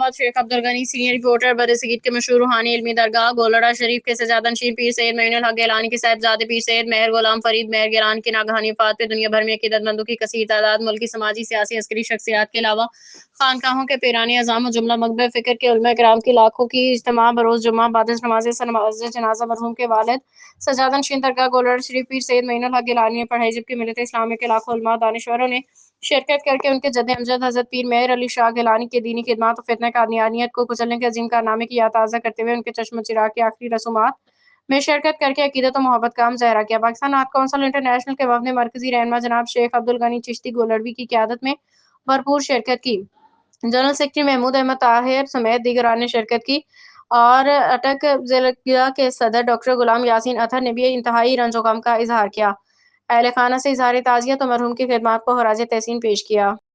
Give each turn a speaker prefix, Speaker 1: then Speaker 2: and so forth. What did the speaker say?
Speaker 1: آباد شیخ Abdul Ghani senior reporter برصغیر کے مشہور روحانی علمی درگاہ گولڑہ شریف کے سجادہ نشین پیر سید معین الحق گیلانی کے صاحبزادے پیر سید مہر غلام فرید مہر گیلانی کی ناگہانی وفات پہ دنیا بھر میں عقیدت مندوں کی کثیر تعداد ملکی سماجی سیاسی عسکری شخصیات کے علاوہ خانقاہوں کے پیران اعظام و جملہ مقبرہ فکر کے علماء کرام کی لاکھوں کی اجتماع بروز جمعہ بعد از نماز جنازہ مرحوم کے والد سجادہ نشین درگاہ گولڑہ شریف پیر سید معین الحق گیلانی نے پڑھائی، جبکہ ملت اسلامیہ کے لاکھوں علماء دانشوروں نے شرکت کر کے ان کے جد امجد حضرت پیر مہر علی شاہ گیلانی کی دینی خدمات و فتنہ قادیانیت کو کچلنے کے عظیم کارنامے کی یاد تازہ کرتے ہوئے ان کے چشم و چراغ کی آخری رسومات میں شرکت کر کے عقیدت و محبت کا مظاہرہ کیا۔ پاکستان نعت کونسل انٹرنیشنل کے وفد نے مرکزی رہنما جناب شیخ عبدالغنی چشتی گولڑوی کی قیادت میں بھرپور شرکت کی۔ جنرل سیکرٹری محمود احمد طاہر سمیت دیگران نے شرکت کی اور اٹک ضلع کے صدر ڈاکٹر غلام یاسین اطہر نے بھی انتہائی رنج و غم کا اظہار کیا۔ اہل خانہ سے اظہار تعزیت و مرحوم کی خدمات کو خراج تحسین پیش کیا۔